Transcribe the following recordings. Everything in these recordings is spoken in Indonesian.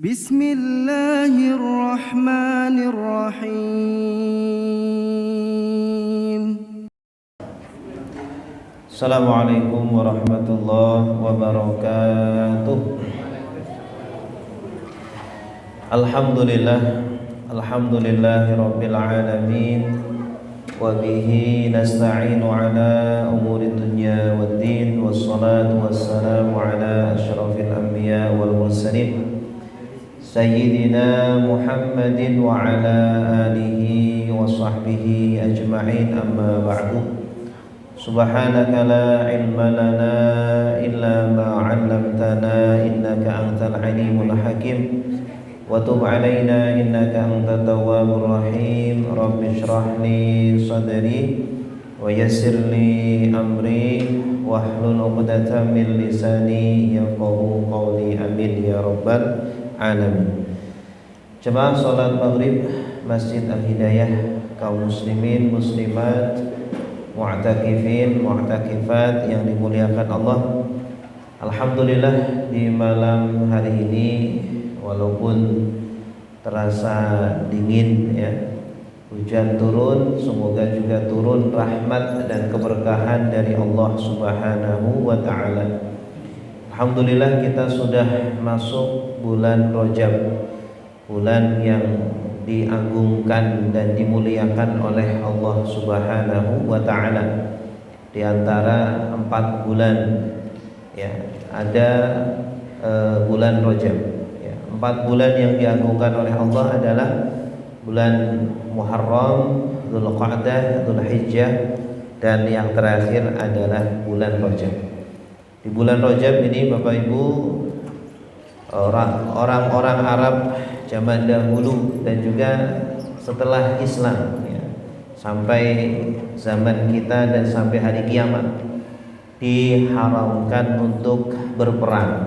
Bismillahirrahmanirrahim. Assalamualaikum warahmatullahi wabarakatuh. Alhamdulillahi rabbil alamin. Wa bihi nasta'inu ala umuri dunya waddin. Wassalatu wassalamu ala asyrafil anbiya wal mursalin Sayyidina Muhammadin wa ala alihi wa sahbihi ajma'in, amma ba'du. Subhanaka la ilma lana illa ma 'allamtana innaka antal alimul hakim. Wa tub 'alaina innaka antat tawwabur rahim. Rabbi shrah li sadri wa yassir li amri wahlul 'uqdatam min lisani yafqahu qawli. Amin ya rabbal alamin. Jemaah salat maghrib Masjid Al-Hidayah, kaum muslimin, muslimat, mu'takifin, mu'takifat yang dimuliakan Allah. Alhamdulillah, di malam hari ini walaupun terasa dingin ya, hujan turun, semoga juga turun rahmat dan keberkahan dari Allah Subhanahu wa taala. Alhamdulillah, kita sudah masuk bulan Rajab, bulan yang diagungkan dan dimuliakan oleh Allah Subhanahu wa taala. Di antara 4 bulan ya, ada bulan Rajab ya. 4 bulan yang diagungkan oleh Allah adalah bulan Muharram, Dzulqa'dah, Dzulhijjah, dan yang terakhir adalah bulan Rajab. Di bulan Rajab ini Bapak Ibu, orang-orang Arab zaman dahulu dan juga setelah Islam ya, sampai zaman kita dan sampai hari kiamat, diharamkan untuk berperang,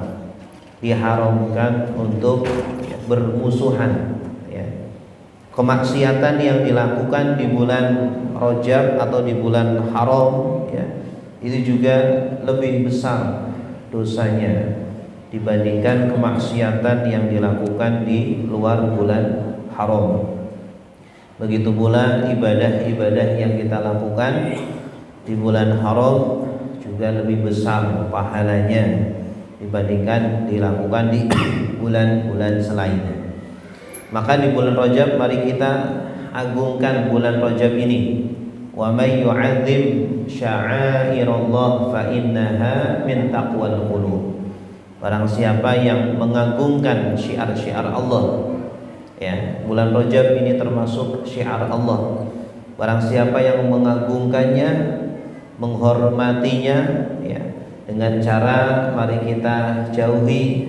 diharamkan untuk bermusuhan ya. Kemaksiatan yang dilakukan di bulan Rajab atau di bulan haram ya, itu juga lebih besar dosanya dibandingkan kemaksiatan yang dilakukan di luar bulan haram. Begitu pula ibadah-ibadah yang kita lakukan di bulan haram juga lebih besar pahalanya dibandingkan dilakukan di bulan-bulan selainnya. Maka di bulan Rajab mari kita agungkan bulan Rajab ini. Wa may yu'azzim sya'airallah fa innaha min taqwal qulub. Barang siapa yang mengagungkan syiar-syiar Allah ya, bulan Rajab ini termasuk syiar Allah. Barang siapa yang mengagungkannya, menghormatinya ya, dengan cara mari kita jauhi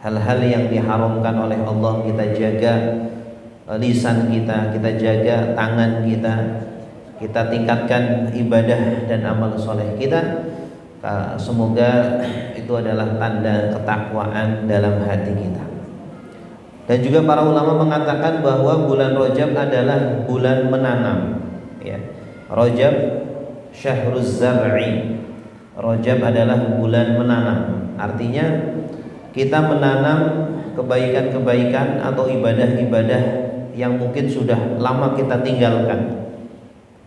hal-hal yang diharamkan oleh Allah, kita jaga lisan kita, kita jaga tangan kita tingkatkan ibadah dan amal soleh kita. Semoga itu adalah tanda ketakwaan dalam hati kita. Dan juga para ulama mengatakan bahwa bulan Rajab adalah bulan menanam ya. Rajab syahruz zar'i. Rajab adalah bulan menanam. Artinya kita menanam kebaikan-kebaikan atau ibadah-ibadah yang mungkin sudah lama kita tinggalkan.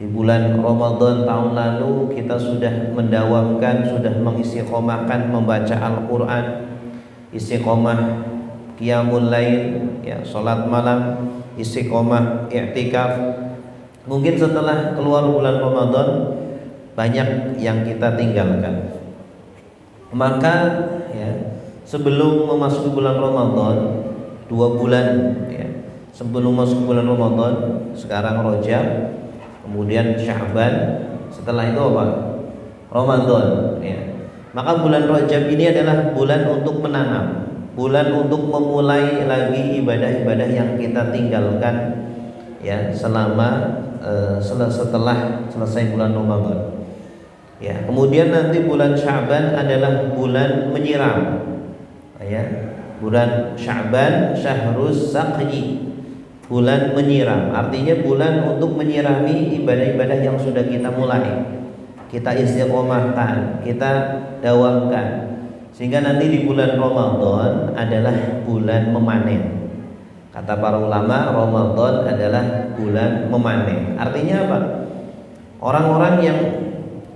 Di bulan Ramadan tahun lalu kita sudah mendawamkan, sudah mengistiqomahkan membaca Al-Quran, istiqomah qiyamul lail ya, salat malam, istiqomah i'tikaf. Mungkin setelah keluar bulan Ramadan banyak yang kita tinggalkan. Maka ya, sebelum memasuki bulan Ramadan 2 bulan ya, sebelum masuk bulan Ramadan, sekarang Rajab, kemudian Sya'ban, setelah itu apa? Ramadan ya. Maka bulan Rajab ini adalah bulan untuk menanam, bulan untuk memulai lagi ibadah-ibadah yang kita tinggalkan ya selama setelah selesai bulan Ramadan. Ya, kemudian nanti bulan Sya'ban adalah bulan menyiram. Ya, bulan Sya'ban syahrus saqyi, bulan menyiram, artinya bulan untuk menyirami ibadah-ibadah yang sudah kita mulai, kita istiqomahkan, kita dawamkan, Sehingga nanti di bulan Ramadan adalah bulan memanen. Kata para ulama, Ramadan adalah bulan memanen. Artinya apa? Orang-orang yang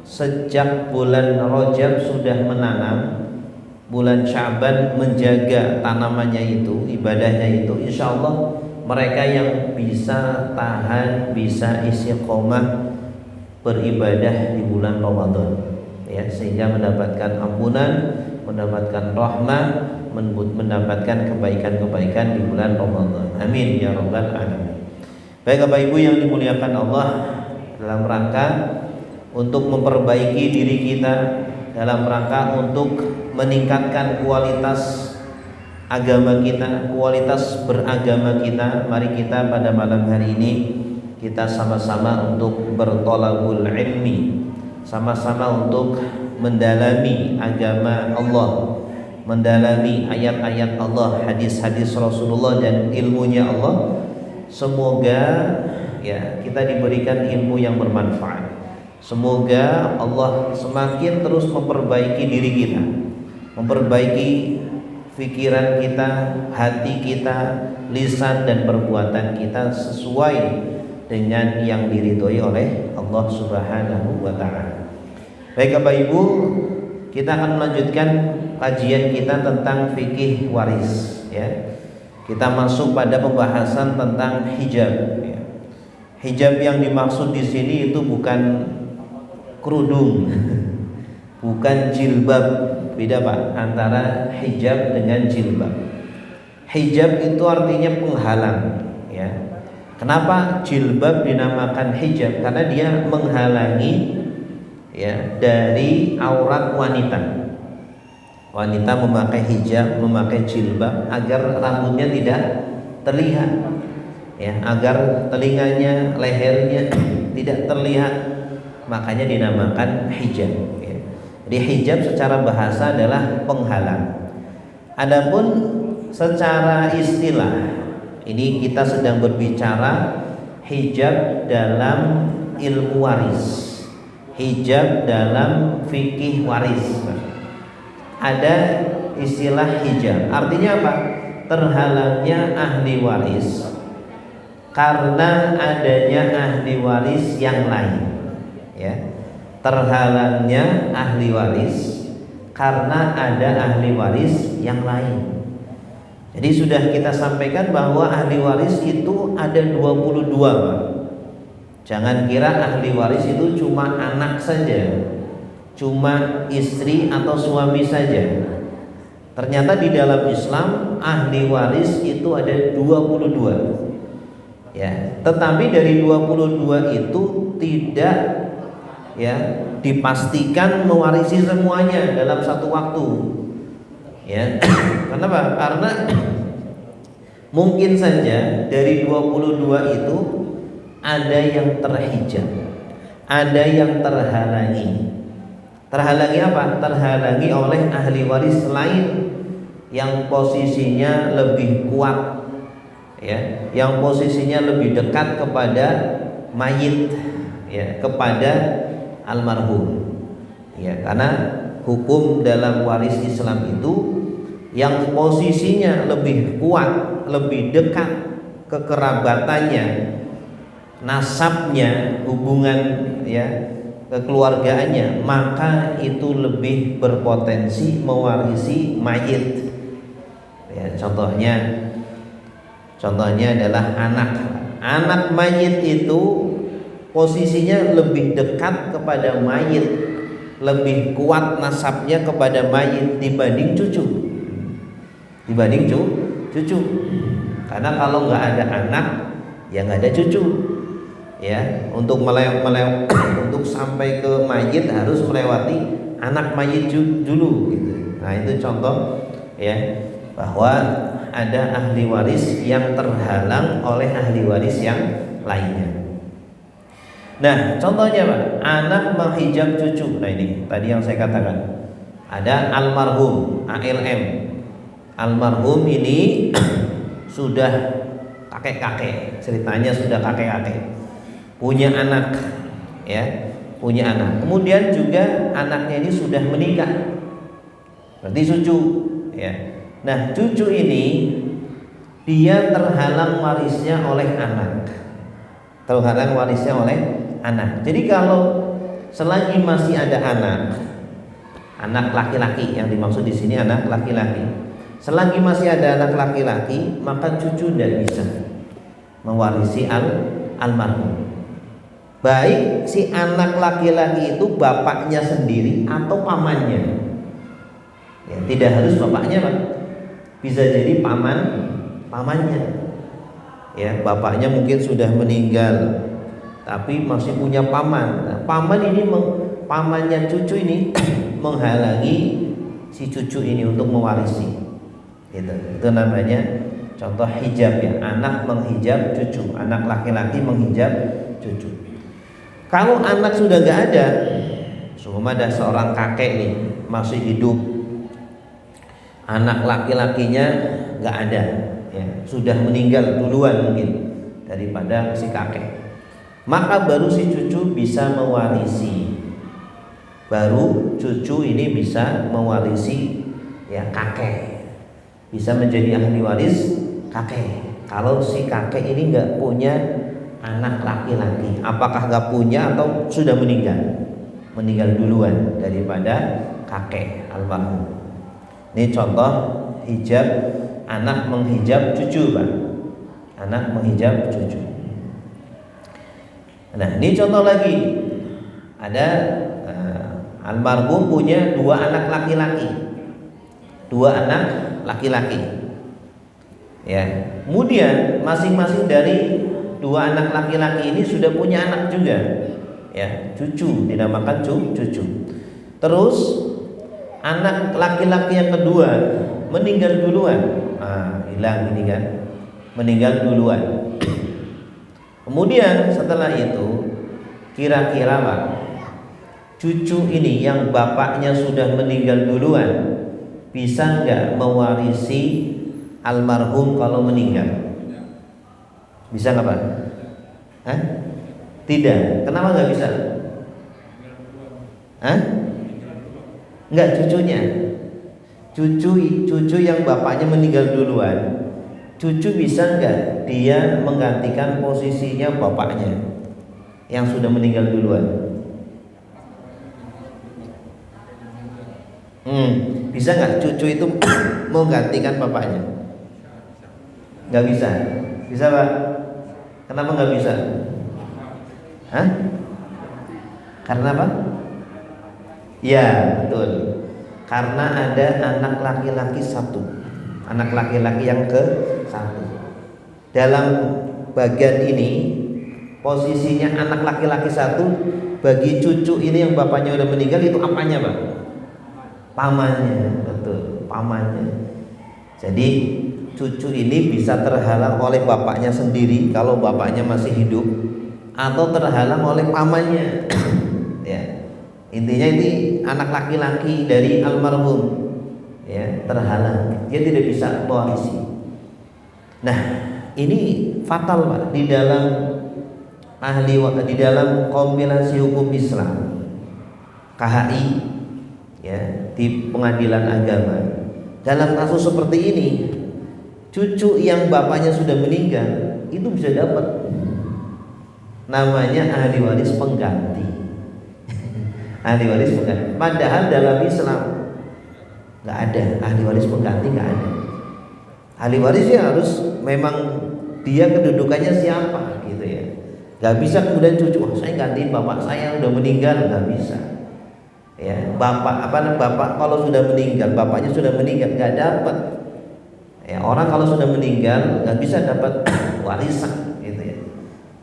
sejak bulan Rajab sudah menanam, bulan Sya'ban menjaga tanamannya itu, ibadahnya itu, insya Allah mereka yang bisa tahan, bisa istiqomah beribadah di bulan Ramadan, ya, sehingga mendapatkan ampunan, mendapatkan rahmah, mendapatkan kebaikan-kebaikan di bulan Ramadan. Amin ya rabbal alamin. Baik Bapak Ibu yang dimuliakan Allah, dalam rangka untuk memperbaiki diri kita, dalam rangka untuk meningkatkan kualitas agama kita, kualitas beragama kita, mari kita pada malam hari ini kita sama-sama untuk bertolabul ilmi, sama-sama untuk mendalami agama Allah, mendalami ayat-ayat Allah, hadis-hadis Rasulullah dan ilmunya Allah. Semoga ya kita diberikan ilmu yang bermanfaat. Semoga Allah semakin terus memperbaiki diri kita, memperbaiki pikiran kita, hati kita, lisan dan perbuatan kita sesuai dengan yang diridhoi oleh Allah Subhanahu wa taala. Baik Bapak Ibu, kita akan melanjutkan kajian kita tentang fikih waris, ya. Kita masuk pada pembahasan tentang hijab, ya. Hijab yang dimaksud di sini itu bukan kerudung, bukan jilbab. Beda Pak antara hijab dengan jilbab. Hijab itu artinya penghalang, ya. Kenapa jilbab dinamakan hijab? Karena dia menghalangi, ya, dari aurat wanita. Wanita memakai hijab, memakai jilbab agar rambutnya tidak terlihat, ya, agar telinganya, lehernya tidak terlihat, makanya dinamakan hijab, ya. Jadi hijab secara bahasa adalah penghalang. Adapun secara istilah, ini kita sedang berbicara hijab dalam ilmu waris, hijab dalam fikih waris. Ada istilah hijab, artinya apa? Terhalangnya ahli waris karena adanya ahli waris yang lain, ya. Terhalangnya ahli waris karena ada ahli waris yang lain. Jadi sudah kita sampaikan bahwa ahli waris itu ada 22, Pak. Jangan kira ahli waris itu cuma anak saja, cuma istri atau suami saja. Ternyata di dalam Islam ahli waris itu ada 22. Ya, tetapi dari 22 itu tidak, ya, dipastikan mewarisi semuanya dalam satu waktu. Ya. Kenapa? Karena mungkin saja dari 22 itu ada yang terhijab, ada yang terhalangi. Terhalangi apa? Terhalangi oleh ahli waris lain yang posisinya lebih kuat, ya, yang posisinya lebih dekat kepada mayit, ya, kepada almarhum. Ya, karena hukum dalam waris Islam itu yang posisinya lebih kuat, lebih dekat kekerabatannya, nasabnya, hubungan, ya, kekeluargaannya, maka itu lebih berpotensi mewarisi mayit. Ya, contohnya adalah anak mayit itu posisinya lebih dekat kepada mayit, lebih kuat nasabnya kepada mayit dibanding cucu. Karena kalau nggak ada anak, ya nggak ada cucu. Ya, untuk untuk sampai ke mayit harus melewati anak mayit dulu, gitu. Nah itu contoh, ya, bahwa ada ahli waris yang terhalang oleh ahli waris yang lainnya. Nah, contohnya Pak, anak menghijab cucu. Nah ini tadi yang saya katakan, ada almarhum ALM. Almarhum ini sudah kakek-kakek, ceritanya sudah kakek-kakek, punya anak, ya, punya anak. Kemudian juga anaknya ini sudah menikah, berarti cucu ya. Nah, cucu ini dia terhalang warisnya oleh anak. Terhalang warisnya oleh anak. Jadi kalau selagi masih ada anak laki-laki, yang dimaksud di sini anak laki-laki. Selagi masih ada anak laki-laki, maka cucu tidak bisa mewarisi almarhum. Baik si anak laki-laki itu bapaknya sendiri atau pamannya. Ya, tidak harus bapaknya, Pak. Bisa jadi pamannya. Ya, bapaknya mungkin sudah meninggal, tapi masih punya paman. Nah, pamannya cucu ini menghalangi si cucu ini untuk mewarisi. Itu namanya contoh hijab ya, anak menghijab cucu, anak laki-laki menghijab cucu. Kalau anak sudah nggak ada, ada seorang kakek nih masih hidup, anak laki-lakinya nggak ada, ya, sudah meninggal duluan mungkin daripada si kakek, maka baru si cucu bisa mewarisi. Baru cucu ini bisa mewarisi ya kakek, bisa menjadi ahli waris kakek. Kalau si kakek ini nggak punya anak laki-laki, apakah nggak punya atau sudah meninggal duluan daripada kakek almarhum. Ini contoh hijab, anak menghijab cucu, Pak. Anak menghijab cucu. Nah, ini contoh lagi. Ada almarhum punya 2 anak laki-laki. 2 anak laki-laki. Ya, kemudian masing-masing dari 2 anak laki-laki ini sudah punya anak juga, ya, cucu, dinamakan cucu. Terus anak laki-laki yang kedua meninggal duluan, hilang ini kan, meninggal duluan. Kemudian setelah itu kira-kira Pak, cucu ini yang bapaknya sudah meninggal duluan bisa nggak mewarisi almarhum kalau meninggal? Bisa nggak Pak? Tidak. Kenapa nggak bisa? Nggak, cucunya. Cucu yang bapaknya meninggal duluan, cucu bisa nggak dia menggantikan posisinya bapaknya yang sudah meninggal duluan? Bisa nggak cucu itu menggantikan bapaknya? Nggak bisa. Bisa Pak? Kenapa nggak bisa? Karena apa? Ya, betul. Karena ada anak laki-laki 1, anak laki-laki yang ke-1. Dalam bagian ini posisinya anak laki-laki 1 bagi cucu ini yang bapaknya udah meninggal itu apanya, Pak? Pamannya, betul, pamannya. Jadi cucu ini bisa terhalang oleh bapaknya sendiri kalau bapaknya masih hidup, atau terhalang oleh pamannya. Ya, intinya ini anak laki-laki dari almarhum, ya, terhalang, dia tidak bisa mewarisi. Nah, ini fatal Pak di dalam kompilasi hukum Islam KHI, ya, di pengadilan agama. Dalam kasus seperti ini, cucu yang bapaknya sudah meninggal itu bisa dapat namanya ahli waris pengganti. Ahli waris pengganti. Padahal dalam Islam nggak ada ahli waris pengganti, nggak ada. Ahli warisnya harus memang dia kedudukannya siapa gitu ya. Nggak bisa kemudian cucu, saya gantiin bapak saya udah meninggal, nggak bisa. Ya, bapak kalau sudah meninggal, bapaknya sudah meninggal, nggak dapat. Ya, orang kalau sudah meninggal nggak bisa dapat warisan gitu ya.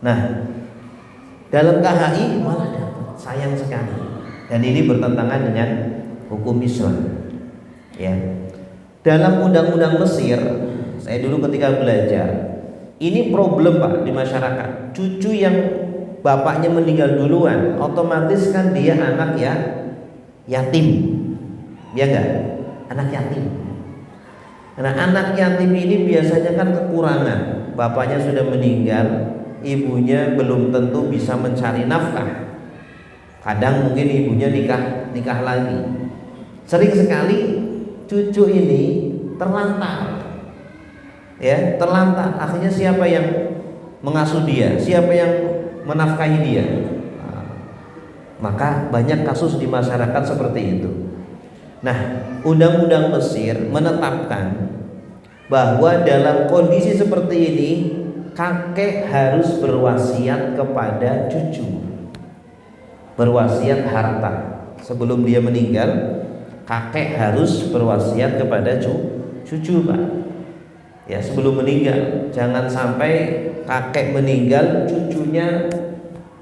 Nah, dalam KHI malah dapat, sayang sekali. Dan ini bertentangan dengan hukum Islam. Ya. Dalam undang-undang Mesir, saya dulu ketika belajar, ini problem Pak di masyarakat. Cucu yang bapaknya meninggal duluan, otomatis kan dia anak ya yatim, ya enggak? Anak yatim. Nah, anak yatim ini biasanya kan kekurangan, bapaknya sudah meninggal, ibunya belum tentu bisa mencari nafkah. Kadang mungkin ibunya nikah lagi. Sering sekali cucu ini terlantar, ya terlantar. Akhirnya siapa yang mengasuh dia? Siapa yang menafkahi dia? Maka banyak kasus di masyarakat seperti itu. Nah, undang-undang Mesir menetapkan bahwa dalam kondisi seperti ini kakek harus berwasiat kepada cucu, berwasiat harta. Sebelum dia meninggal, kakek harus berwasiat kepada cucu, Pak. Ya, sebelum meninggal, jangan sampai kakek meninggal cucunya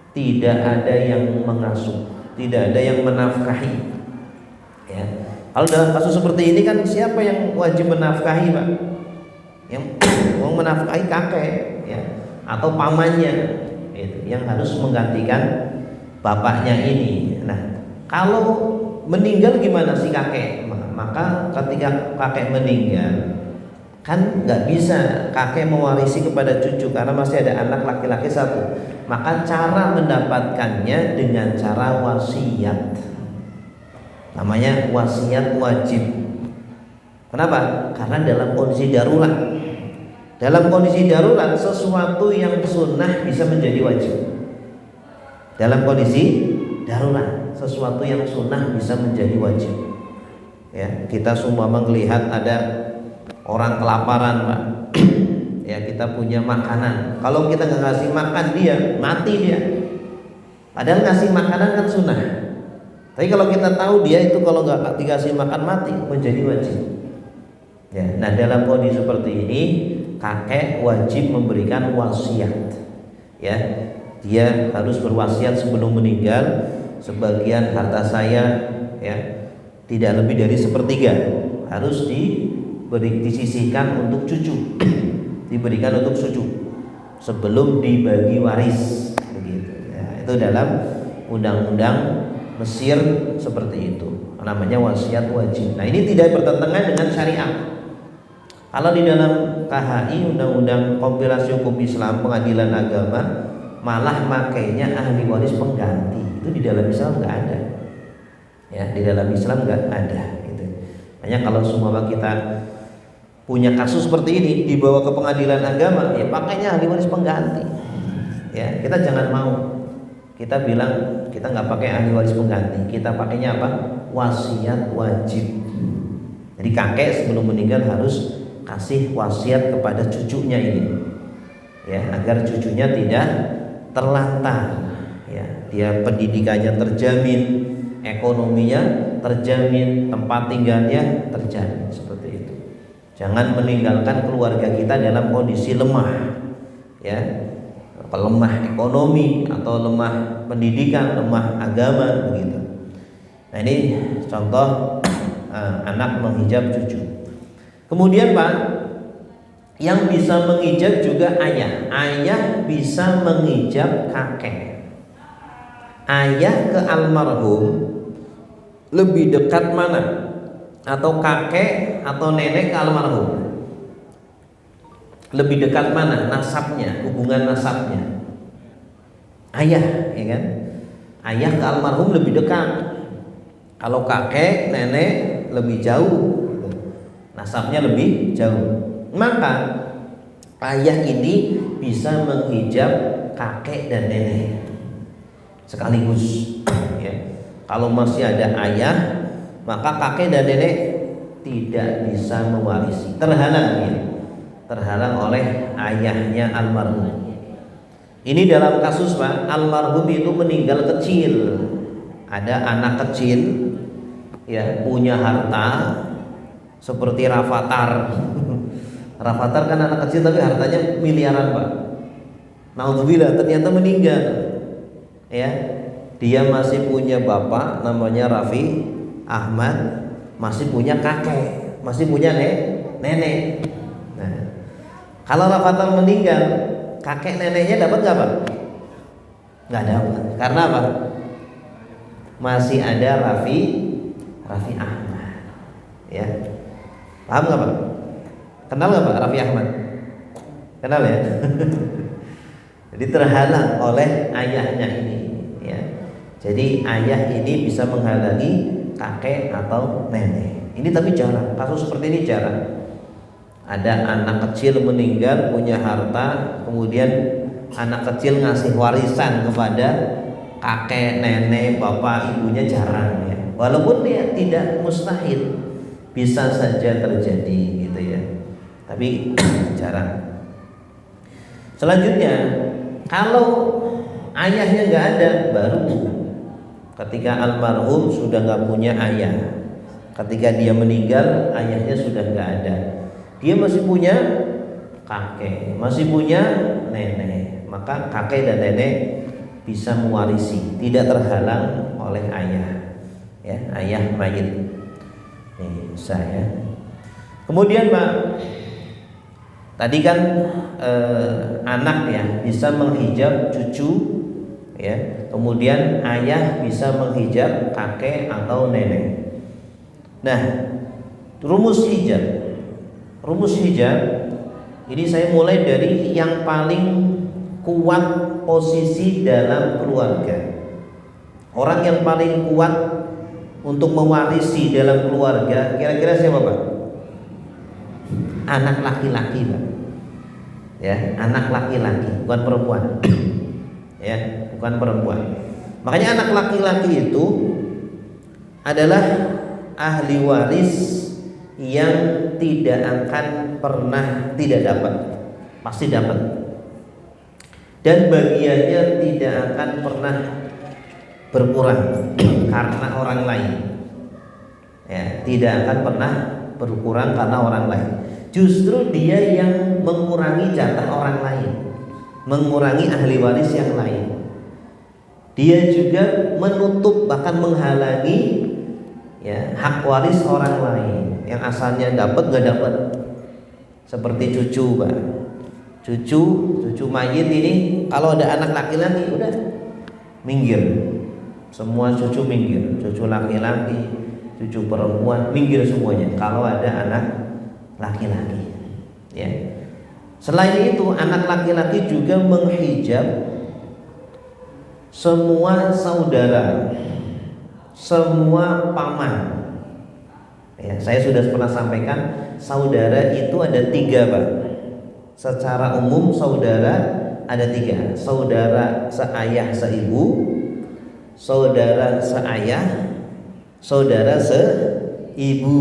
tidak ada yang mengasuh, tidak ada yang menafkahi. Ya. Kalau dalam kasus seperti ini kan siapa yang wajib menafkahi, Pak? Yang mau menafkahi kakek, ya, atau pamannya, itu yang harus menggantikan bapaknya ini. Nah, kalau meninggal gimana si kakek? Maka ketika kakek meninggal, kan nggak bisa kakek mewarisi kepada cucu karena masih ada anak laki-laki satu. Maka cara mendapatkannya dengan cara wasiat. Namanya wasiat wajib. Kenapa? Karena dalam kondisi darurat. Dalam kondisi darurat, sesuatu yang sunnah bisa menjadi wajib. Dalam kondisi darurat, sesuatu yang sunnah bisa menjadi wajib. Ya, kita semua melihat ada orang kelaparan, Pak. Ya, kita punya makanan. Kalau kita nggak ngasih makan dia, mati dia. Padahal ngasih makanan kan sunnah. Tapi kalau kita tahu dia itu kalau nggak dikasih makan mati, menjadi wajib. Ya, nah dalam kondisi seperti ini, kakek wajib memberikan wasiat. Ya, dia harus berwasiat sebelum meninggal, sebagian harta saya, ya, tidak lebih dari sepertiga harus disisihkan untuk cucu, diberikan untuk cucu sebelum dibagi waris, begitu. Ya, itu dalam undang-undang Mesir seperti itu, namanya wasiat wajib. Nah, ini tidak bertentangan dengan syariat. Kalau di dalam KHI, Undang-Undang Kompilasi Hukum Islam Pengadilan Agama, malah makainya ahli waris pengganti. Itu di dalam Islam nggak ada. Ya, di dalam Islam nggak ada. Gitu. Hanya kalau semua kita punya kasus seperti ini dibawa ke pengadilan agama, ya pakainya ahli waris pengganti. Ya, kita jangan mau. Kita bilang kita nggak pakai ahli waris pengganti. Kita pakainya apa? Wasiat wajib. Jadi kakek sebelum meninggal harus kasih wasiat kepada cucunya ini, ya, agar cucunya tidak terlantar, ya, dia pendidikannya terjamin, ekonominya terjamin, tempat tinggalnya terjamin, seperti itu. Jangan meninggalkan keluarga kita dalam kondisi lemah, ya, lemah ekonomi atau lemah pendidikan, lemah agama, begitu. Nah, ini contoh anak menghijab cucu. Kemudian, Pak, yang bisa menghijab juga ayah. Ayah bisa menghijab kakek. Ayah ke almarhum lebih dekat mana? Atau kakek atau nenek ke almarhum? Lebih dekat mana nasabnya, hubungan nasabnya? Ayah, ya kan? Ayah ke almarhum lebih dekat. Kalau kakek, nenek lebih jauh. Nasabnya lebih jauh. Maka ayah ini bisa menghijab kakek dan nenek sekaligus, ya. Kalau masih ada ayah, maka kakek dan nenek tidak bisa mewarisi, terhalang, ya. Terhalang oleh ayahnya almarhum. Ini dalam kasus, Pak, almarhum itu meninggal kecil. Ada anak kecil, ya, punya harta seperti Rafathar. Rafathar kan anak kecil tapi hartanya miliaran, Pak. Naudzubillah, ternyata meninggal. Ya, dia masih punya bapak namanya Raffi Ahmad, masih punya kakek, masih punya nenek. Nah, kalau Rafathar meninggal, kakek neneknya dapat nggak, Pak? Nggak dapat. Karena apa? Masih ada Raffi Ahmad. Ya. Paham nggak, Pak? Kenal nggak, Pak, Raffi Ahmad? Kenal, ya? Jadi terhalang oleh ayahnya ini, ya. Jadi ayah ini bisa menghalangi kakek atau nenek. Ini tapi jarang, kasus seperti ini jarang. Ada anak kecil meninggal punya harta, kemudian anak kecil ngasih warisan kepada kakek, nenek, bapak, ibunya, jarang ya. Walaupun dia tidak mustahil, bisa saja terjadi gitu ya. Tapi jarang. Selanjutnya, kalau ayahnya nggak ada, baru ketika almarhum sudah nggak punya ayah. Ketika dia meninggal, ayahnya sudah nggak ada. Dia masih punya kakek, masih punya nenek. Maka kakek dan nenek bisa mewarisi, tidak terhalang oleh ayah. Ya, ayah mayit. Nih, bisa ya. Kemudian Pak, tadi kan anak ya bisa menghijab cucu, ya. Kemudian ayah bisa menghijab kakek atau nenek. Nah, rumus hijab ini saya mulai dari yang paling kuat posisi dalam keluarga. Orang yang paling kuat untuk mewarisi dalam keluarga, kira-kira siapa Pak? Anak laki-laki Pak. Ya, anak laki-laki, bukan perempuan. Ya, bukan perempuan. Makanya anak laki-laki itu adalah ahli waris yang tidak akan pernah tidak dapat, pasti dapat. Dan bagiannya tidak akan pernah berkurang karena orang lain. Ya, tidak akan pernah berkurang karena orang lain. Justru dia yang mengurangi jatah orang lain, mengurangi ahli waris yang lain. Dia juga menutup bahkan menghalangi ya hak waris orang lain yang asalnya dapat nggak dapat. Seperti cucu Pak, cucu mayit ini kalau ada anak laki-laki udah minggir, semua cucu minggir, cucu laki-laki, cucu perempuan minggir semuanya kalau ada anak laki-laki. Ya. Selain itu anak laki-laki juga menghijab semua saudara, semua paman. Ya, saya sudah pernah sampaikan, saudara itu ada 3 Pak. Secara umum saudara ada 3. Saudara seayah seibu, saudara seayah, saudara seibu.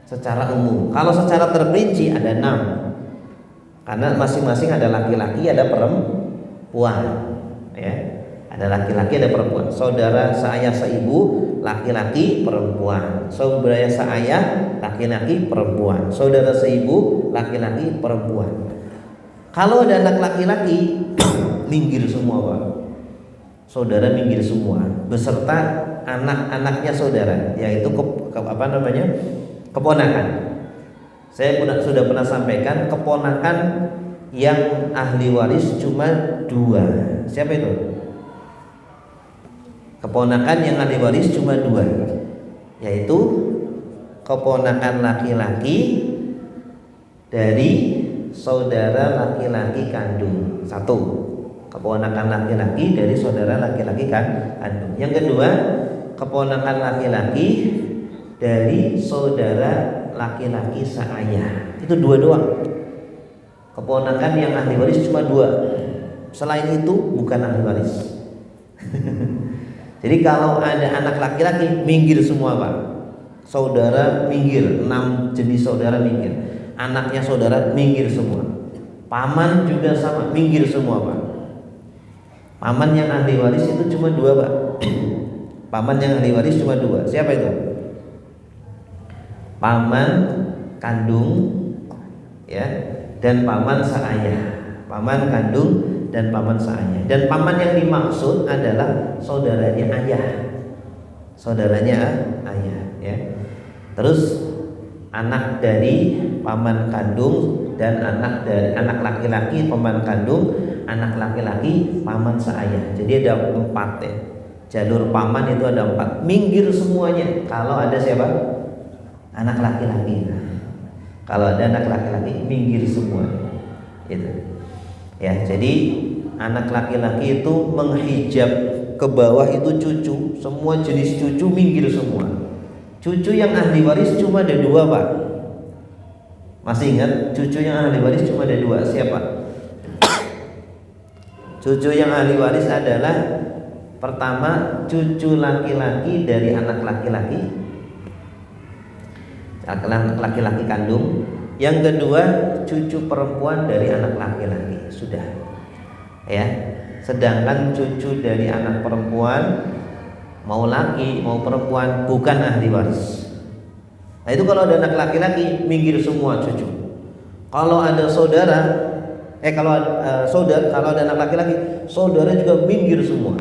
Secara umum. Kalau secara terperinci ada 6. Karena masing-masing ada laki-laki, ada perempuan. Ya. Ada laki-laki, ada perempuan. Saudara seayah seibu, laki-laki, perempuan. Saudara seayah, laki-laki, perempuan. Saudara seibu, laki-laki, perempuan. Kalau ada anak laki-laki, minggir semua Pak. Saudara minggir semua, beserta anak-anaknya saudara, yaitu keponakan. Saya sudah pernah sampaikan, keponakan yang ahli waris cuma 2. Siapa itu? Keponakan yang ahli waris cuma 2, yaitu keponakan laki-laki dari saudara laki-laki kandung. 1, keponakan laki-laki dari saudara laki-laki kandung. Yang kedua, keponakan laki-laki dari saudara laki-laki seayah. Itu 2 doang. Keponakan yang ahli waris cuma 2. Selain itu bukan ahli waris. Jadi kalau ada anak laki-laki, minggir semua Pak. Saudara minggir, 6 jenis saudara minggir. Anaknya saudara minggir semua. Paman juga sama, minggir semua Pak. Paman yang ahli waris itu cuma 2 Pak. Paman yang ahli waris cuma 2. Siapa itu? Paman kandung ya, dan paman seayah. Paman kandung dan paman seayah. Dan paman yang dimaksud adalah saudaranya ayah. Saudaranya ayah ya. Terus anak dari paman kandung dan anak dari anak laki-laki paman kandung, anak laki-laki paman seayah. Jadi ada 4 ya. Jalur paman itu ada 4. Minggir semuanya kalau ada siapa? Anak laki-laki. Kalau ada anak laki-laki minggir semua. Itu. Ya, jadi anak laki-laki itu menghijab ke bawah itu cucu, semua jenis cucu minggir semua. Cucu yang ahli waris cuma ada 2 Pak. Masih ingat? Cucu yang ahli waris cuma ada 2. Siapa? Cucu yang ahli waris adalah pertama cucu laki-laki dari anak laki-laki, laki-laki kandung. Yang kedua cucu perempuan dari anak laki-laki. Sudah ya. Sedangkan cucu dari anak perempuan, mau laki mau perempuan, bukan ahli waris. Nah itu kalau ada anak laki-laki minggir semua cucu. Kalau ada saudara, kalau ada anak laki-laki, saudara juga minggir semua.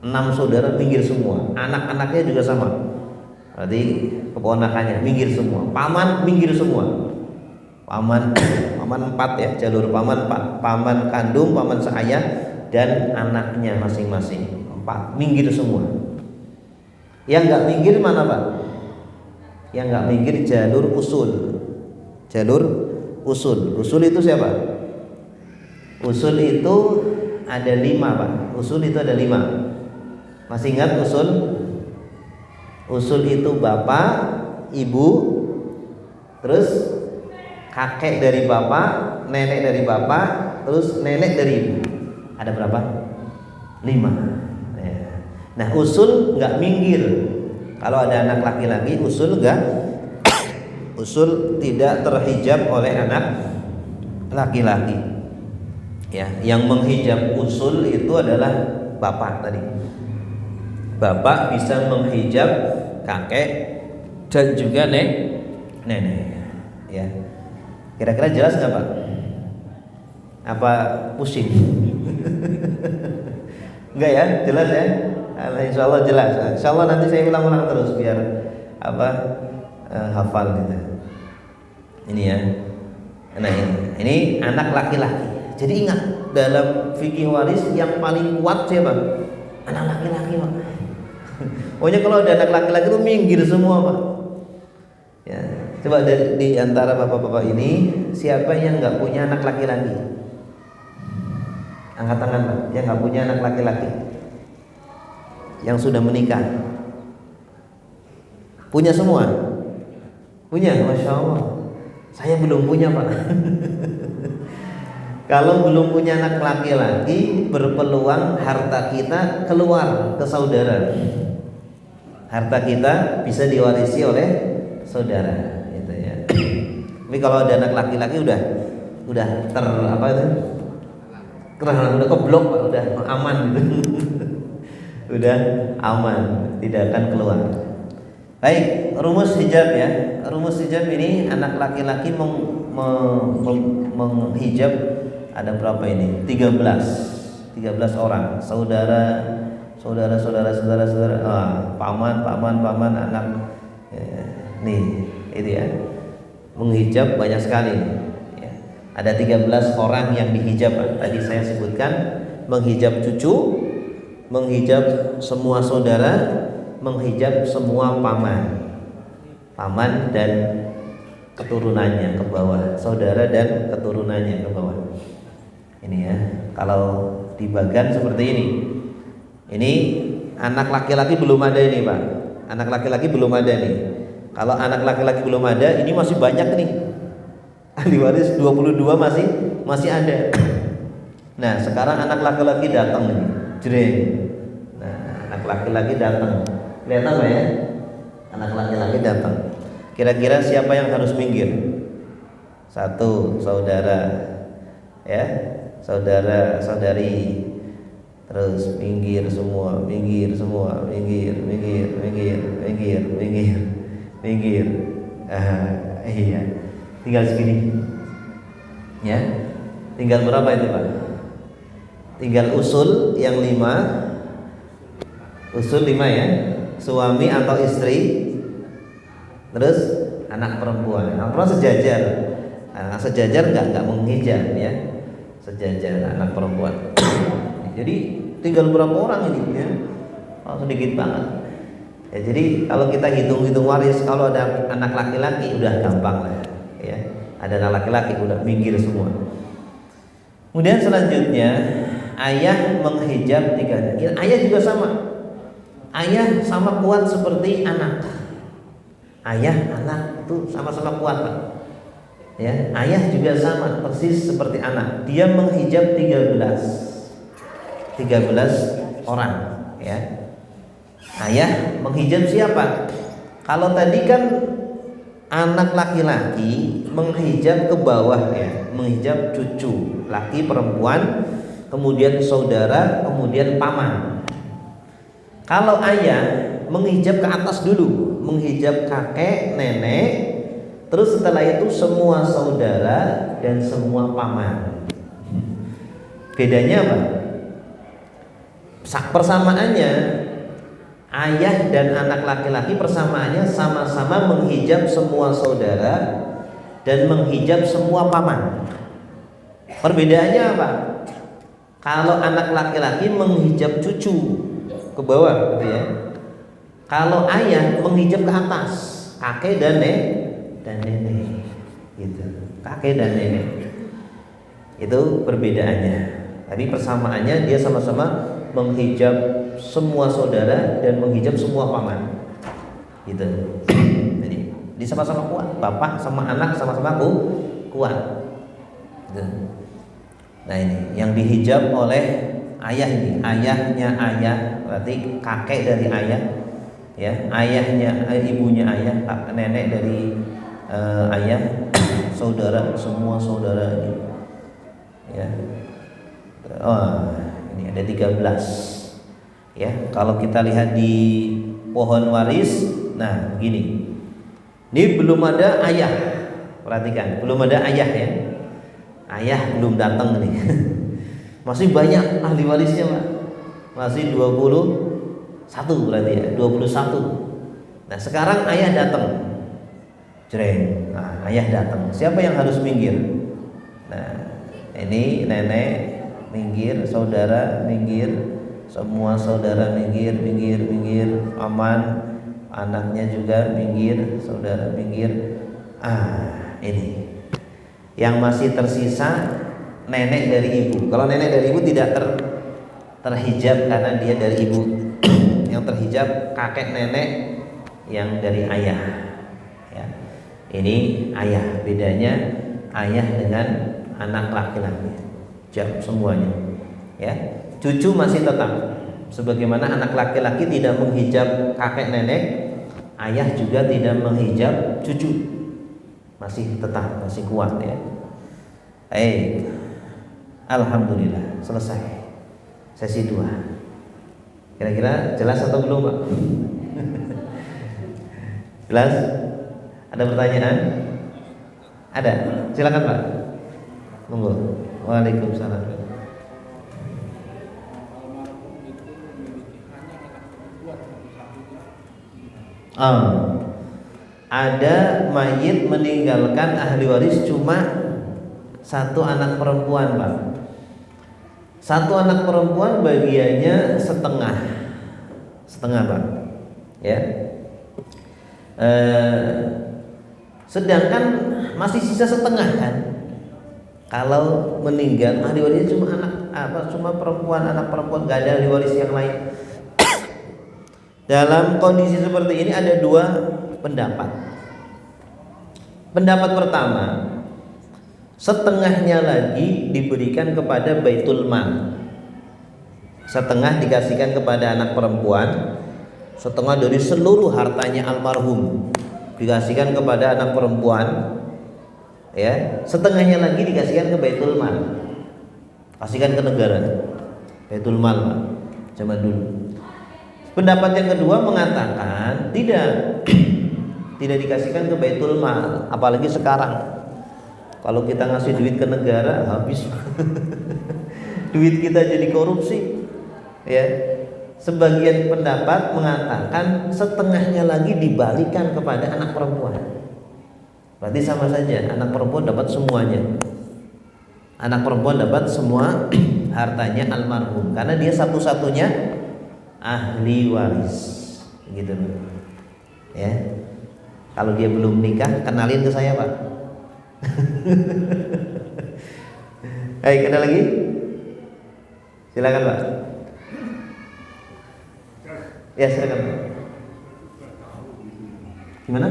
6 saudara minggir semua. Anak-anaknya juga sama. Berarti keponakannya minggir semua. Paman minggir semua. Paman 4 ya, jalur paman 4. Paman kandung, paman seayah, dan anaknya masing-masing 4 minggir semua. Yang nggak minggir mana Pak? Yang nggak minggir jalur usul. Jalur usul. Usul itu siapa? Usul itu ada 5 Pak. Usul itu ada 5. Masih ingat usul? Usul itu bapak, ibu, terus kakek dari bapak, nenek dari bapak, terus nenek dari ibu. Ada berapa? 5. Nah usul nggak minggir. Kalau ada anak laki-laki, usul nggak, usul tidak terhijab oleh anak laki-laki. Ya, yang menghijab usul itu adalah bapak tadi. Bapak bisa menghijab kakek dan juga nenek. Ya, kira-kira jelas nggak Pak? Apa pusing? Enggak ya, jelas ya? Insya Allah jelas. Insya Allah nanti saya ulang-ulang terus biar hafal gitu. Ini ya. Nah ini anak laki-laki. Jadi ingat, dalam fikih waris yang paling kuat siapa? Anak laki-laki Pak. Pokoknya kalau ada anak laki-laki itu minggir semua Pak. Ya, coba di antara bapak-bapak ini siapa yang nggak punya anak laki-laki? Angkat tangan Pak, yang nggak punya anak laki-laki, yang sudah menikah. Punya semua? Punya, Masya Allah. Saya belum punya Pak. Kalau belum punya anak laki-laki, berpeluang harta kita keluar ke saudara. Harta kita bisa diwarisi oleh saudara, gitu ya. Tapi kalau ada anak laki-laki udah udah keblok Pak, udah aman gitu. Udah aman, tidak akan keluar. Baik, rumus hijab ya. Rumus hijab ini anak laki-laki menghijab ada berapa ini? 13 orang, saudara, paman, anak. Nih, itu ya. Menghijab banyak sekali. Ya. Ada 13 orang yang dihijab. Tadi saya sebutkan menghijab cucu, menghijab semua saudara, menghijab semua paman dan keturunannya ke bawah, saudara dan keturunannya ke bawah. Ini ya, kalau dibagan seperti ini. Ini anak laki-laki belum ada ini Pak. Anak laki-laki belum ada nih. Kalau anak laki-laki belum ada, ini masih banyak nih. Ahli waris 22 masih ada. Nah, sekarang anak laki-laki datang nih. Jreng. Nah, anak laki-laki datang. Kelihatan Pak ya? Anak laki-laki datang. Kira-kira siapa yang harus minggir? 1, saudara. Ya, saudara-saudari. Terus minggir semua. Iya. Tinggal segini. Ya. Tinggal berapa itu Pak? Tinggal usul yang 5. Usul 5 ya. Suami atau istri. Terus anak perempuan. Anak perempuan sejajar. Anak sejajar enggak menghijab ya. Sejajar anak perempuan. Jadi tinggal berapa orang ini ya? Oh, sedikit banget. Ya, jadi kalau kita hitung-hitung waris, kalau ada anak laki-laki udah gampang lah ya. Ada anak laki-laki udah minggir semua. Kemudian selanjutnya ayah menghijab 3. Ayah juga sama. Ayah sama kuat seperti anak. Ayah, anak itu sama-sama kuat, Pak. Ya, ayah juga sama persis seperti anak. Dia menghijab 13 orang, ya. Ayah menghijab siapa? Kalau tadi kan anak laki-laki menghijab ke bawah, ya, menghijab cucu, laki perempuan, kemudian saudara, kemudian paman. Kalau ayah menghijab ke atas dulu, menghijab kakek, nenek, terus setelah itu semua saudara dan semua paman. Bedanya apa? Persamaannya, ayah dan anak laki-laki persamaannya sama-sama menghijab semua saudara dan menghijab semua paman. Perbedaannya apa? Kalau anak laki-laki menghijab cucu ke bawah, gitu ya. Kalau ayah menghijab ke atas, kakek dan nenek, gitu. Kakek dan nenek. Itu perbedaannya. Tapi persamaannya dia sama-sama menghijab semua saudara dan menghijab semua paman. Gitu. Jadi dia sama-sama kuat. Bapak sama anak sama-sama kuat. Gitu. Nah ini yang dihijab oleh ayah ini, ayahnya ayah, berarti kakek dari ayah, ya, ayahnya ibunya ayah, nenek dari ayah, saudara, semua saudara ini, ya. Oh, ini ada 13, ya. Kalau kita lihat di pohon waris, nah begini, ini belum ada ayah, perhatikan, belum ada ayah, ya. Ayah belum datang nih. Masih banyak ahli warisnya, Pak. Masih 21 berarti, ya, 21. Nah, sekarang ayah datang. Jreng. Nah, ayah datang. Siapa yang harus minggir? Nah, ini nenek minggir, saudara minggir, semua saudara minggir, paman, anaknya juga minggir, saudara minggir. Ini. Yang masih tersisa nenek dari ibu. Kalau nenek dari ibu tidak terhijab karena dia dari ibu. Yang terhijab kakek nenek yang dari ayah, ya. Ini ayah, bedanya ayah dengan anak laki-laki. Jawab semuanya, ya. Cucu masih tetap sebagaimana anak laki-laki tidak menghijab kakek nenek, ayah juga tidak menghijab cucu. Masih tetap, masih kuat, ya. Alhamdulillah selesai sesi 2. Kira-kira jelas atau belum, Pak? Jelas? Ada pertanyaan? Ada? Silakan, Pak. Monggo. Waalaikumsalam. Ada mayit meninggalkan ahli waris cuma satu anak perempuan, Pak. Satu anak perempuan bagiannya setengah, Pak, ya. Sedangkan masih sisa setengah, kan? Kalau meninggal ahli warisnya cuma cuma perempuan, anak perempuan, gak ada ahli waris yang lain. Dalam kondisi seperti ini ada 2 pendapat. Pendapat pertama, setengahnya lagi diberikan kepada Baitul Mal. Setengah dikasihkan kepada anak perempuan, setengah dari seluruh hartanya almarhum dikasihkan kepada anak perempuan, ya. Setengahnya lagi dikasihkan ke Baitul Mal, kasihkan ke negara. Baitul Mal, Pak, zaman dulu. Pendapat yang kedua mengatakan tidak dikasihkan ke Baitul Mal, apalagi sekarang. Kalau kita ngasih duit ke negara habis. Duit kita jadi korupsi, ya. Sebagian pendapat mengatakan setengahnya lagi dibalikan kepada anak perempuan. Berarti sama saja, anak perempuan dapat semuanya. Anak perempuan dapat semua hartanya almarhum karena dia satu-satunya ahli waris, gitu, ya. Kalau dia belum nikah, kenalin ke saya, Pak. Hai, kenal lagi? Silakan, Pak. Ya, silakan. Gimana?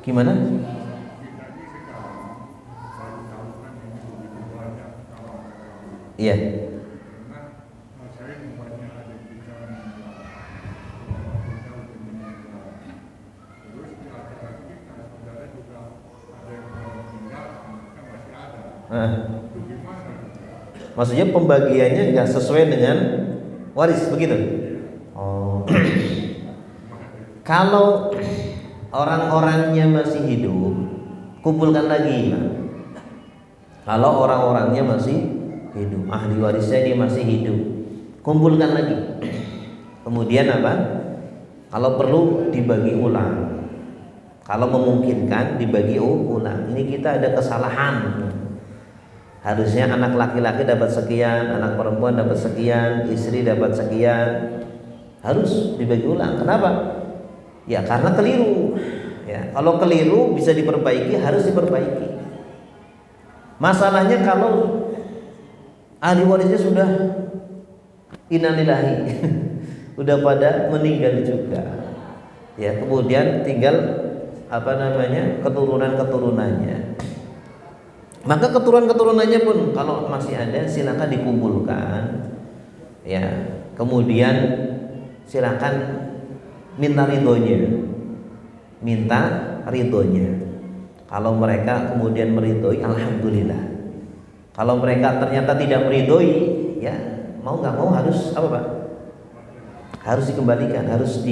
Gimana? Iya. Maksudnya pembagiannya nggak sesuai dengan waris begitu? Oh. Kalau orang-orangnya masih hidup, kumpulkan lagi. Kalau orang-orangnya masih hidup, ahli warisnya ini masih hidup, kumpulkan lagi. Kemudian apa? Kalau perlu dibagi ulang. Kalau memungkinkan dibagi ulang. Ini kita ada kesalahan. Harusnya anak laki-laki dapat sekian, anak perempuan dapat sekian, istri dapat sekian. Harus dibagi ulang. Kenapa? Ya karena keliru. Ya, kalau keliru bisa diperbaiki, harus diperbaiki. Masalahnya kalau ahli warisnya sudah innalillahi, udah pada meninggal juga. Ya, kemudian tinggal keturunan-keturunannya. Maka keturunan-keturunannya pun kalau masih ada silakan dikumpulkan. Ya, kemudian silakan minta ridhonya. Minta ridhonya. Kalau mereka kemudian meridhoi, alhamdulillah. Kalau mereka ternyata tidak meridhoi, ya mau nggak mau harus apa Pak? Harus dikembalikan, harus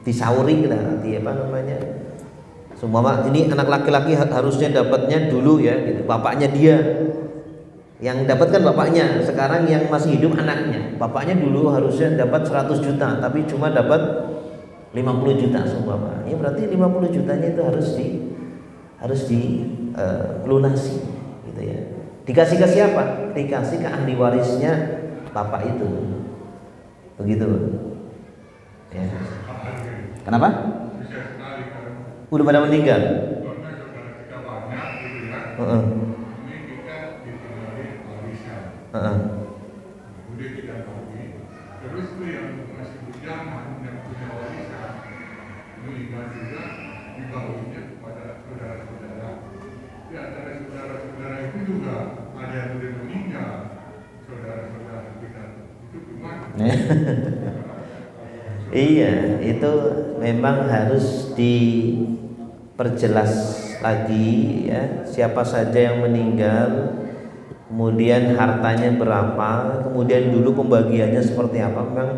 disauri lah, Semua ini anak laki-laki harusnya dapatnya dulu ya, gitu. Bapaknya dia yang dapat kan bapaknya, sekarang yang masih hidup anaknya. Bapaknya dulu harusnya dapat 100 juta, tapi cuma dapat 50 juta seumpama. Ya berarti 50 jutanya itu harus dilunasi, gitu ya. Dikasih ke siapa? Dikasih ke ahli warisnya bapak itu, begitu. Ya. Kenapa? Udah pada meninggal. Kemudian kita bagi, terus itu yang masih bujangan yang punya warisan meninggal juga dibaginya kepada saudara-saudara. Di antara saudara-saudara itu juga ada yang sudah meninggal, saudara-saudara kita itu gimana? Iya, itu memang harus diperjelas lagi ya, siapa saja yang meninggal, kemudian hartanya berapa, kemudian dulu pembagiannya seperti apa. Memang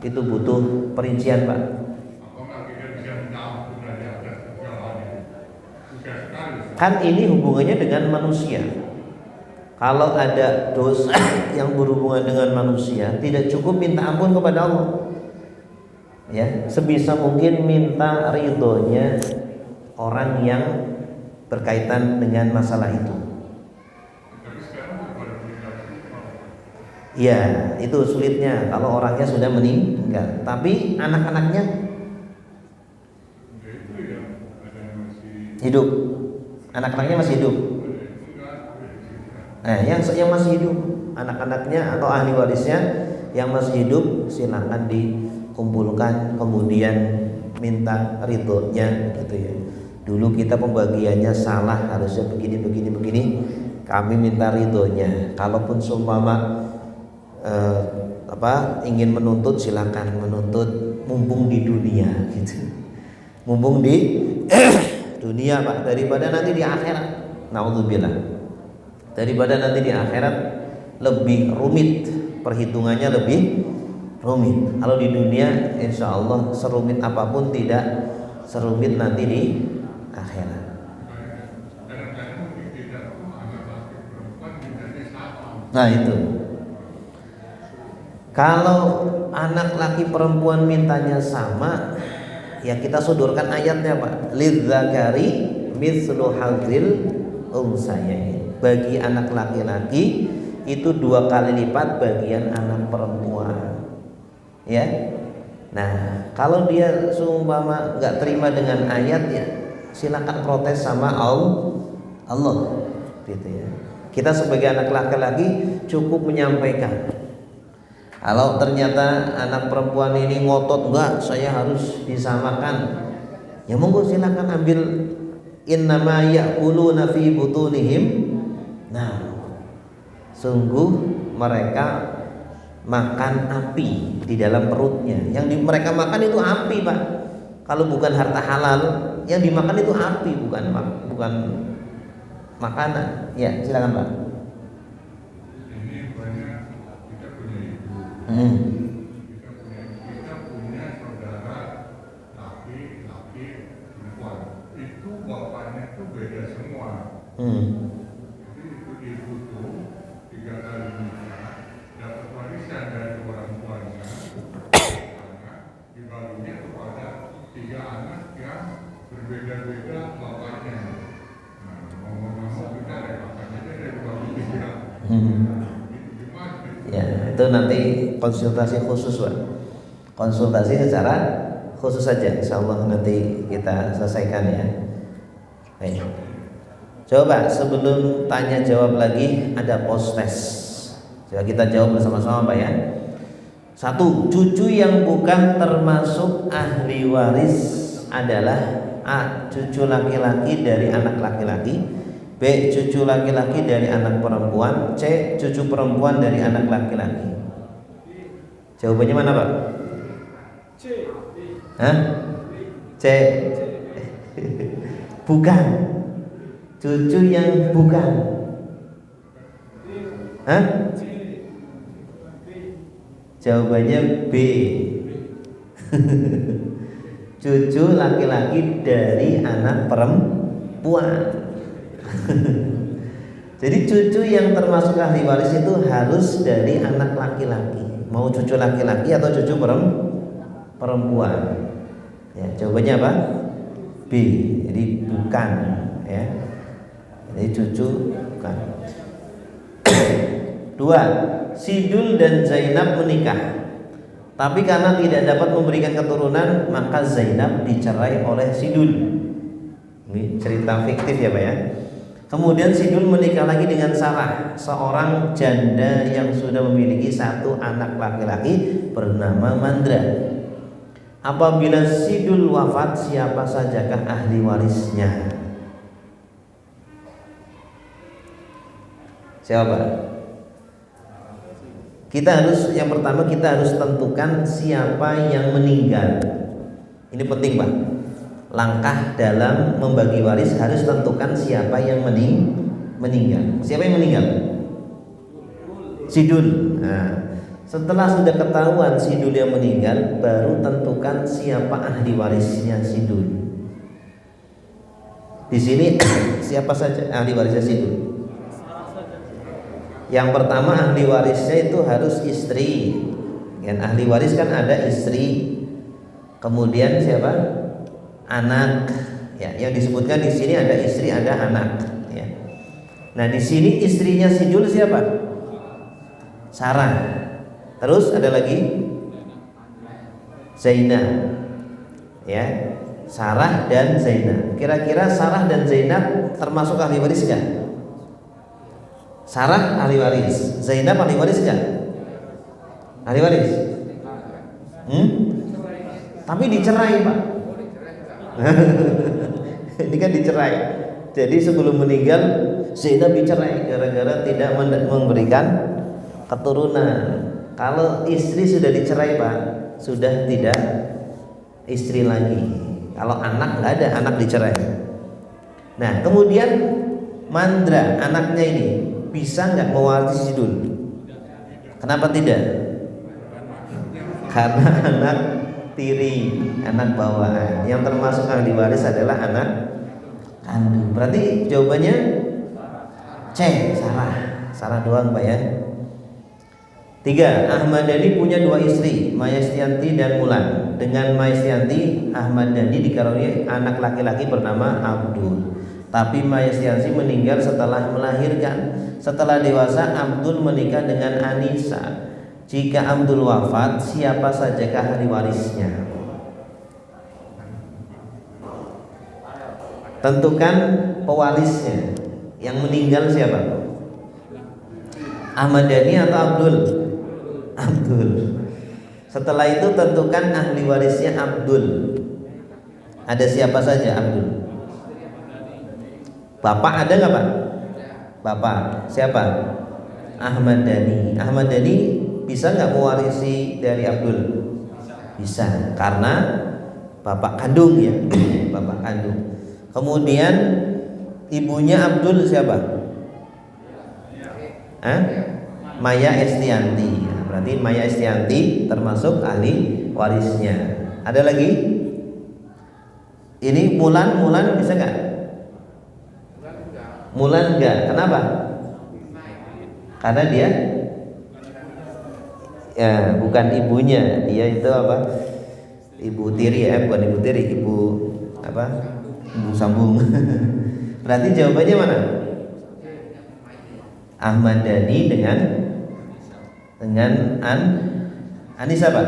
itu butuh perincian Pak. Kan ini hubungannya dengan manusia. Kalau ada dosa yang berhubungan dengan manusia, tidak cukup minta ampun kepada Allah. Ya, sebisa mungkin minta ridhonya orang yang berkaitan dengan masalah itu. Ya, itu sulitnya kalau orangnya sudah meninggal. Tapi anak-anaknya hidup. Anak-anaknya masih hidup. Yang masih hidup, anak-anaknya atau ahli warisnya yang masih hidup silakan dikumpulkan, kemudian minta ridhonya, gitu ya. Dulu kita pembagiannya salah, harusnya begini. Kami minta ridhonya. Kalaupun seumpama ingin menuntut, silakan menuntut, mumpung di dunia, gitu. Mumpung di dunia Pak, daripada nanti di akhirat. Naudzubillah. Daripada nanti di akhirat lebih rumit, perhitungannya lebih rumit. Kalau di dunia insya Allah serumit apapun tidak serumit nanti di akhirat. Nah itu, kalau anak laki perempuan mintanya sama, ya kita sodorkan ayatnya Pak. Lidzakari mithlu hadzil unsayain. Bagi anak laki-laki itu 2 kali lipat bagian anak perempuan. Ya. Nah, kalau dia seumpama nggak terima dengan ayat, ya silakan protes sama Allah, gitu ya. Kita sebagai anak laki-laki cukup menyampaikan Kalau ternyata anak perempuan ini ngotot, enggak, saya harus disamakan, ya monggo silakan ambil. Innama ya'kuluna fi butunihim, nah sungguh mereka makan api di dalam perutnya. Yang mereka makan itu api, Pak. Kalau bukan harta halal, yang dimakan itu api, bukan makanan. Ya, silakan, Pak. Ini banyak kita punya ibu, kita punya saudara laki-laki perempuan. Itu bapaknya tuh beda semua. Jadi itu ibu tuh 3 kali nikah dapat warisan dari orang tuanya, karena dibaginya kepada 3 anak yang berbeda-beda bapaknya. Nah, mau kita dari bapaknya dari bagi 3. Ya, itu nanti konsultasi khusus, Pak. Konsultasi secara khusus saja, insyaallah nanti kita selesaikan ya. Baik. Coba sebelum tanya jawab lagi ada post test. Coba kita jawab bersama-sama, Pak ya. 1. Cucu yang bukan termasuk ahli waris adalah A. Cucu laki-laki dari anak laki-laki, B. Cucu laki-laki dari anak perempuan, C. Cucu perempuan dari anak laki-laki. Jawabannya mana, Pak? C. Hah? C. Bukan. Cucu yang bukan. Hah? Jawabannya B. Cucu laki-laki dari anak perempuan. Jadi cucu yang termasuk ahli waris itu harus dari anak laki-laki, mau cucu laki-laki atau cucu perempuan. Ya, jawabannya apa? B. Jadi bukan, ya. Jadi cucu bukan. 2. Sidul dan Zainab menikah, tapi karena tidak dapat memberikan keturunan, maka Zainab dicerai oleh Sidul. Ini cerita fiktif ya, Pak ya. Kemudian Sidul menikah lagi dengan Sarah, seorang janda yang sudah memiliki 1 anak laki-laki bernama Mandra. Apabila Sidul wafat, siapa sajakah ahli warisnya? Siapa? Yang pertama kita harus tentukan siapa yang meninggal. Ini penting, Pak. Langkah dalam membagi waris harus tentukan siapa yang meninggal. Siapa yang meninggal? Sidul. Nah, setelah sudah ketahuan Sidul yang meninggal, baru tentukan siapa ahli warisnya Sidul. Di sini siapa saja ahli warisnya Sidul? Yang pertama ahli warisnya itu harus istri. Yang ahli waris kan ada istri. Kemudian siapa? Anak, ya, yang disebutkan di sini ada istri, ada anak, ya. Nah, di sini istrinya Sidul siapa? Sarah. Terus ada lagi Zainab, ya. Sarah dan Zainab. Kira-kira Sarah dan Zainab termasuk ahli waris enggak? Sarah ahli waris, Zainab ahli waris enggak? Ahli waris? Tapi dicerai, Pak. Ini kan dicerai. Jadi sebelum meninggal Zainab dicerai gara-gara tidak memberikan keturunan. Kalau istri sudah dicerai, Pak, sudah tidak istri lagi. Kalau anak nggak ada, anak dicerai. Nah, kemudian Mandra anaknya ini bisa nggak mewarisi Sidul? Kenapa tidak? Karena anak tiri, anak bawaan. Yang termasuk ahli waris adalah anak kandung. Berarti jawabannya C, Sarah doang, Pak ya. 3. Ahmad Dhani punya 2 istri, Mayastianti dan Mulan. Dengan Mayastianti, Ahmad Dhani dikaruniai anak laki-laki bernama Abdul. Tapi Mayastianti meninggal setelah melahirkan. Setelah dewasa, Abdul menikah dengan Anissa. Jika Abdul wafat, siapa sajakah ahli warisnya? Tentukan pewarisnya. Yang meninggal siapa? Ahmad Dhani atau Abdul? Abdul. Setelah itu tentukan ahli warisnya Abdul. Ada siapa saja Abdul? Bapak ada nggak Pak? Bapak siapa? Ahmad Dhani. Ahmad Dhani bisa nggak mewarisi dari Abdul? Bisa, karena bapak kandung ya, bapak kandung. Kemudian ibunya Abdul siapa? Maya Estianti. Berarti Maya Estianti termasuk ahli warisnya. Ada lagi? Ini Mulan bisa nggak? Mulan enggak. Kenapa? Karena dia ya bukan ibunya, dia itu apa? Ibu tiri ya, bukan ibu tiri, ibu apa? Ibu sambung. Berarti jawabannya mana? Ahmad Dhani dengan Anissa Pak.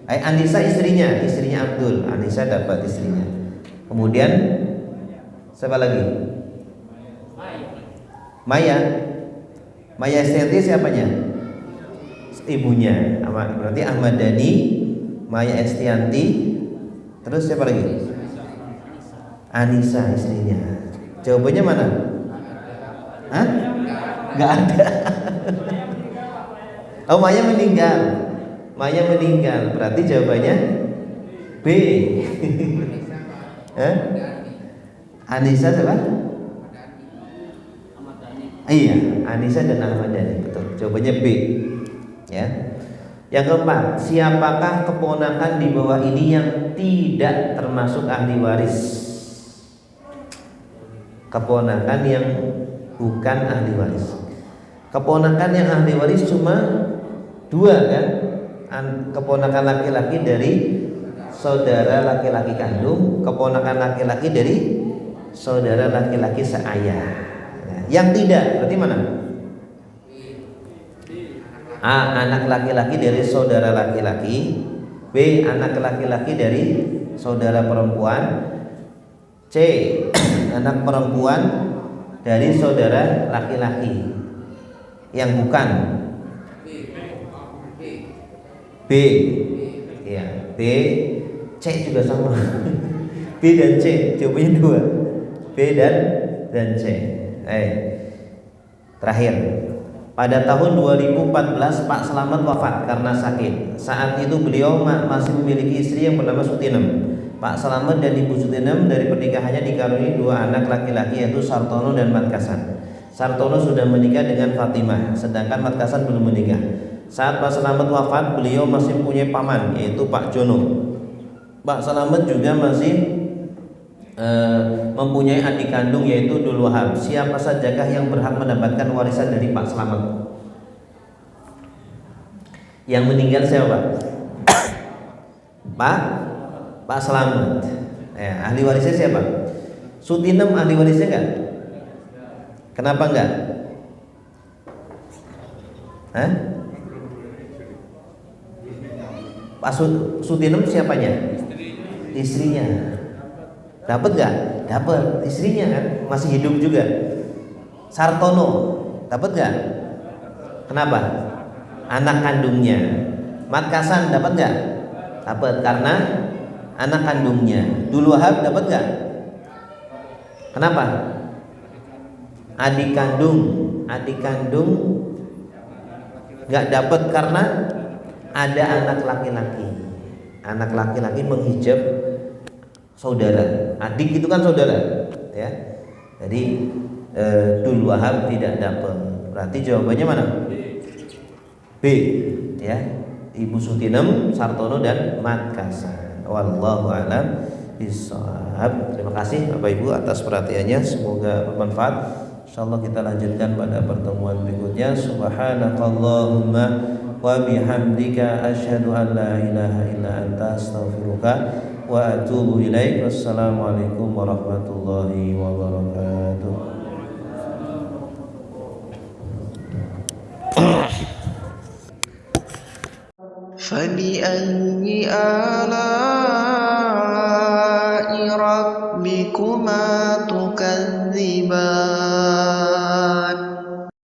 Anissa istrinya Abdul. Anissa dapat istrinya. Kemudian siapa lagi? Maya Estianti siapanya? Ibunya. Berarti Ahmad Dhani, Maya Estianti, terus siapa lagi? Anissa istrinya. Jawabannya mana? Hah? Gak ada. Oh, Maya meninggal. Berarti jawabannya B. Anissa siapa? Iya, Anissa dan Ahmad Dhani, betul. Jawabannya B. Ya. Yang keempat, siapakah keponakan di bawah ini yang tidak termasuk ahli waris? Keponakan yang bukan ahli waris. Keponakan yang ahli waris cuma 2 kan? Keponakan laki-laki dari saudara laki-laki kandung, keponakan laki-laki dari saudara laki-laki seayah. Yang tidak berarti mana? A. Anak laki-laki dari saudara laki-laki. B. Anak laki-laki dari saudara perempuan. C. Anak perempuan dari saudara laki-laki. Yang bukan B. Ya, B. C juga sama. B dan C, jawabannya 2. B dan C. Terakhir, pada tahun 2014 Pak Slamet wafat karena sakit. Saat itu beliau masih memiliki istri yang bernama Sutinem. Pak Slamet dan Ibu Sutinem dari pernikahannya dikaruniai 2 anak laki-laki, yaitu Sartono dan Matkasan. Sartono sudah menikah dengan Fatimah, sedangkan Matkasan belum menikah. Saat Pak Slamet wafat, beliau masih punya paman, yaitu Pak Jono. Pak Slamet juga masih mempunyai adik kandung, yaitu Dul Wahab. Siapa sajakah yang berhak mendapatkan warisan dari Pak Slamet? Yang meninggal siapa? Pak Slamet. Ahli warisnya siapa? Sutinem ahli warisnya enggak? Kenapa enggak? Pak Sutinem siapanya? Istrinya. Dapat nggak? Dapat. Istrinya kan masih hidup juga. Sartono dapat nggak? Kenapa? Anak kandungnya. Matkasan dapat nggak? Dapat, karena anak kandungnya. Dul Wahab dapat nggak? Kenapa? Adik kandung nggak dapat karena ada anak laki-laki. Anak laki-laki menghijab saudara. Adik itu kan saudara, ya. Jadi Dul Wahab tidak dapat. Berarti jawabannya mana? B, ya. Ibu Sutinem, Sartono dan Matkasan. Wallahu a'lam bishawab. Terima kasih Bapak Ibu atas perhatiannya, semoga bermanfaat. Insyaallah kita lanjutkan pada pertemuan berikutnya. Subhanakallahumma wa bihamdika asyhadu an la ilaha illa anta astaghfiruka wa atubu ilaik. Wassalamualaikum warahmatullahi wabarakatuh. فبأي آلاء ربكما تكذبان